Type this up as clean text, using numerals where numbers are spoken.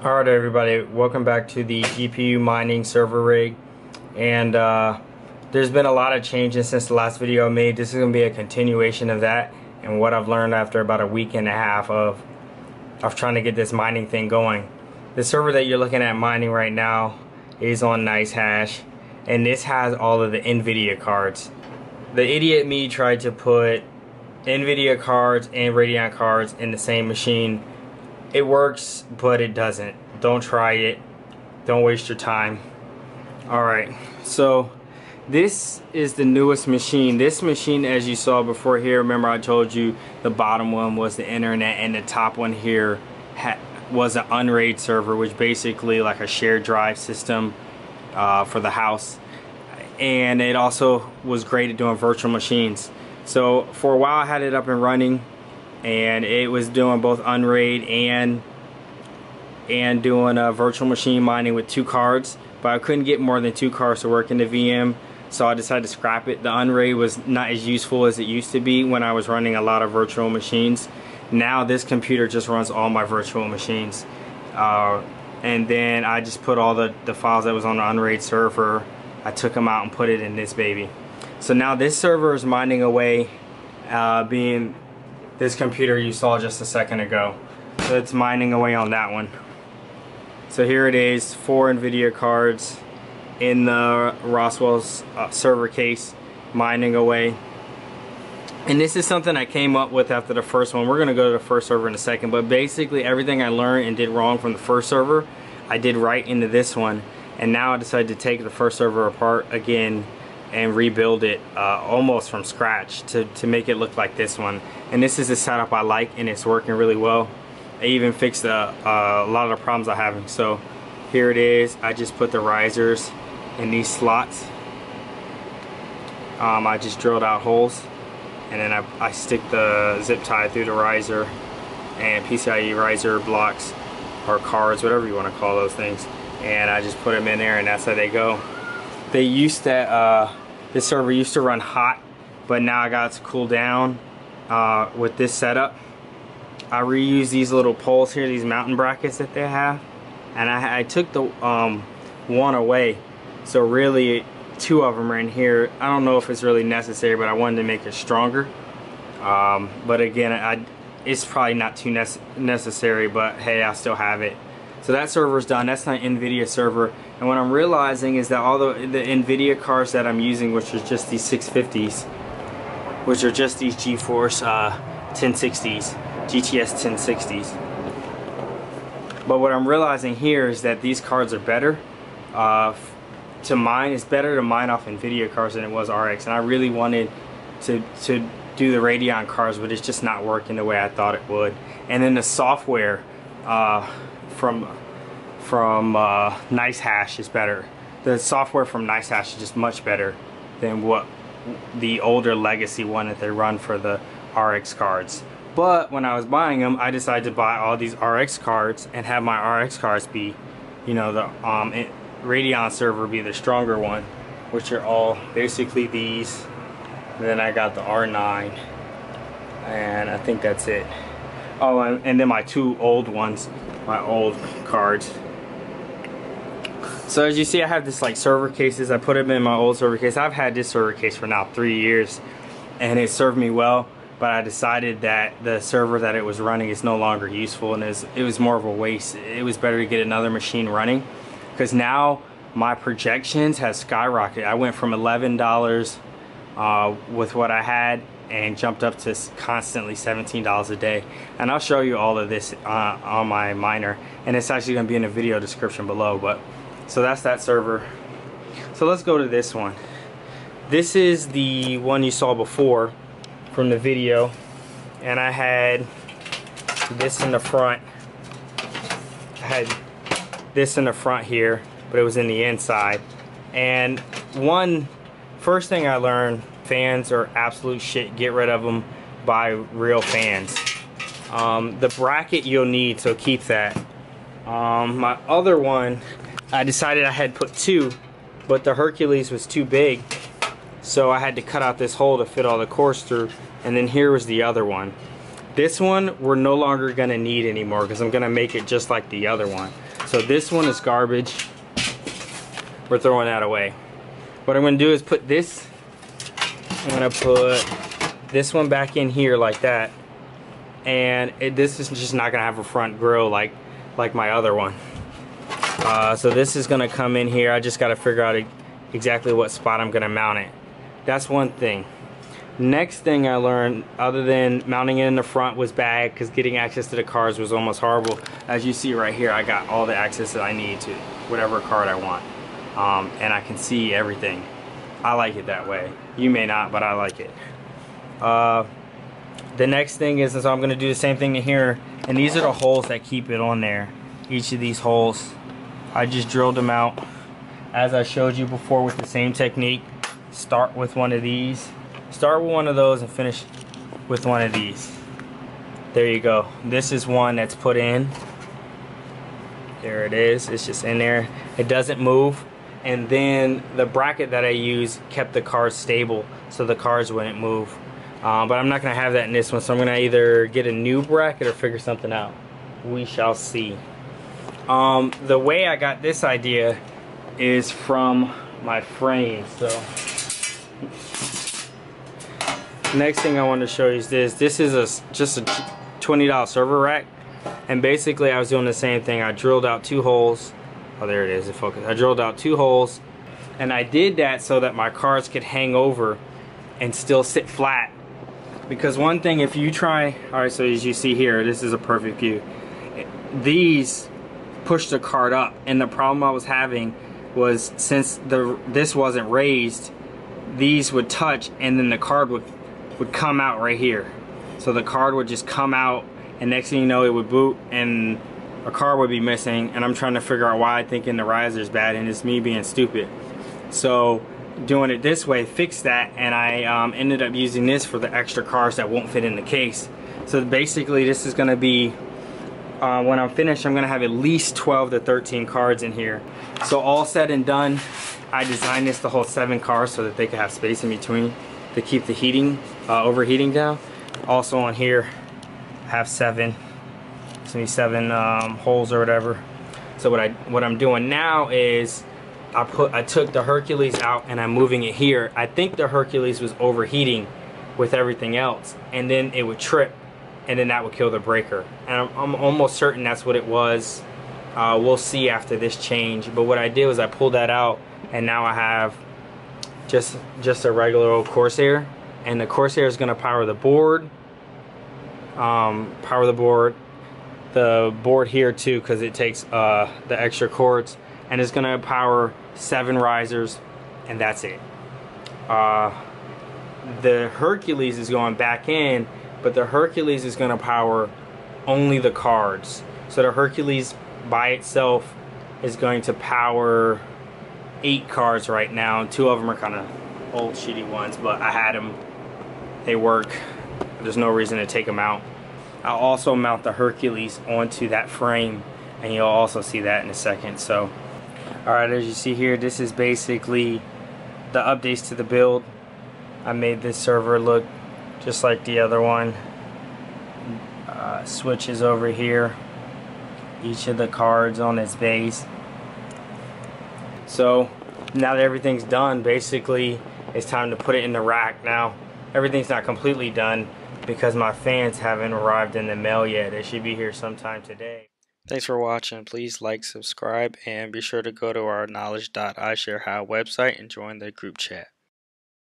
Alright everybody, welcome back to the GPU mining server rig. And there's been a lot of changes since the last video I made. This is going to be a continuation of that and what I've learned after about a week and a half of trying to get this mining thing going. The server that you're looking at mining right now is on NiceHash, and this has all of the NVIDIA cards. The idiot me tried to put NVIDIA cards and Radeon cards in the same machine. It works, but it doesn't. Don't try it. Don't waste your time. Alright, so this is the newest machine. This machine, as you saw before here, remember I told you the bottom one was the internet and the top one here was an unraid server, which basically like a shared drive system for the house. And it also was great at doing virtual machines. So for a while I had it up and running, and it was doing both unraid and doing a virtual machine mining with 2 cards, but I couldn't get more than 2 cards to work in the VM, so I decided to scrap it. The unraid was not as useful as it used to be when I was running a lot of virtual machines. Now this computer just runs all my virtual machines, and then I just put all the files that was on the unraid server, I took them out and put it in this baby. So now this server is mining away, being this computer you saw just a second ago. So it's mining away on that one. So here it is, 4 NVIDIA cards in the Rosewill's server case, mining away. And this is something I came up with after the first one. We're gonna go to the first server in a second, but basically everything I learned and did wrong from the first server, I did right into this one. And now I decided to take the first server apart again and rebuild it almost from scratch to make it look like this one. And this is the setup I like, and it's working really well. I even fixed a lot of the problems I'm having. So here it is. I just put the risers in these slots. I just drilled out holes, and then I stick the zip tie through the riser and PCIe riser blocks or cards, whatever you want to call those things, and I just put them in there, and that's how they go. They used to, this server used to run hot, but now I got it to cool down with this setup. I reuse these little poles here, these mountain brackets that they have, and I took the one away, so really 2 of them are in here. I don't know if it's really necessary, but I wanted to make it stronger. But again, it's probably not too necessary, but hey, I still have it. So that server's done. That's not an NVIDIA server. And what I'm realizing is that all the NVIDIA cards that I'm using, which are just these 650s, which are just these GeForce 1060s, GTS 1060s. But what I'm realizing here is that these cards are better to mine. It's better to mine off NVIDIA cards than it was RX. And I really wanted to do the Radeon cards, but it's just not working the way I thought it would. And then the software from NiceHash is better. The software from NiceHash is just much better than what the older legacy one that they run for the RX cards. But when I was buying them, I decided to buy all these RX cards and have my RX cards be, you know, the Radeon server be the stronger one, which are all basically these. And then I got the R9, and I think that's it. Oh, and then my 2 old ones, my old cards. So as you see, I have this like server cases. I put them in my old server case. I've had this server case for now 3 years, and it served me well. But I decided that the server that it was running is no longer useful, and it was more of a waste. It was better to get another machine running, because now my projections have skyrocketed. I went from $11 with what I had and jumped up to constantly $17 a day. And I'll show you all of this on my miner, and it's actually going to be in the video description below. But so that's that server. So let's go to this one. This is the one you saw before from the video, and I had this in the front. I had this in the front here, but it was in the inside. And first thing I learned, fans are absolute shit. Get rid of them. Buy real fans. The bracket you'll need, so keep that. My other one, I decided I had put 2, but the Hercules was too big, so I had to cut out this hole to fit all the cores through. And then here was the other one. This one we're no longer gonna need anymore because I'm gonna make it just like the other one. So this one is garbage. We're throwing that away. What I'm gonna do is put this, I'm gonna put this one back in here like that. And this is just not gonna have a front grill like my other one. So this is gonna come in here. I just gotta figure out exactly what spot I'm gonna mount it. That's one thing. Next thing I learned, other than mounting it in the front, was bad because getting access to the cars was almost horrible. As you see right here, I got all the access that I need to whatever card I want. And I can see everything. I like it that way. You may not, but I like it. The next thing is, so I'm going to do the same thing in here. And these are the holes that keep it on there. Each of these holes, I just drilled them out as I showed you before with the same technique. Start with one of these. Start with one of those and finish with one of these. There you go. This is one that's put in. There it is. It's just in there. It doesn't move. And then the bracket that I use kept the cars stable so the cars wouldn't move. But I'm not going to have that in this one, so I'm going to either get a new bracket or figure something out. We shall see. The way I got this idea is from my frame. So next thing I want to show you is this. This is just a $20 server rack, and basically I was doing the same thing. I drilled out 2 holes. Oh, there it is, it focused. I drilled out 2 holes, and I did that so that my cars could hang over and still sit flat. Because one thing, if you try, alright, so as you see here, this is a perfect view. These push the cart up, and the problem I was having was, since this wasn't raised, these would touch and then the card would come out right here. So the card would just come out, and next thing you know, it would boot and a car would be missing, and I'm trying to figure out why, thinking the riser is bad, and it's me being stupid. So doing it this way fixed that, and I ended up using this for the extra cars that won't fit in the case. So basically this is going to be, when I'm finished, I'm going to have at least 12 to 13 cards in here. So all said and done, I designed this to hold 7 cars so that they could have space in between to keep the heating, overheating down. Also on here, I have 7. It's gonna be 7 holes or whatever. So what I'm doing now is I took the Hercules out and I'm moving it here. I think the Hercules was overheating with everything else, and then it would trip, and then that would kill the breaker. And I'm almost certain that's what it was. We'll see after this change. But what I did was I pulled that out, and now I have just a regular old Corsair, and the Corsair is going to power the board, the board here too, because it takes the extra cords, and it's going to power 7 risers, and that's it. The Hercules is going back in, but the Hercules is going to power only the cards. So the Hercules by itself is going to power 8 cards right now. 2 of them are kind of old shitty ones, but I had them. They work. There's no reason to take them out. I'll also mount the Hercules onto that frame, and you'll also see that in a second. So alright, as you see here, this is basically the updates to the build. I made this server look just like the other one. Switches over here, each of the cards on its base. So now that everything's done, basically it's time to put it in the rack. Now everything's not completely done because my fans haven't arrived in the mail yet. They should be here sometime today. Thanks for watching. Please like, subscribe, and be sure to go to our knowledge.iShare website and join the group chat.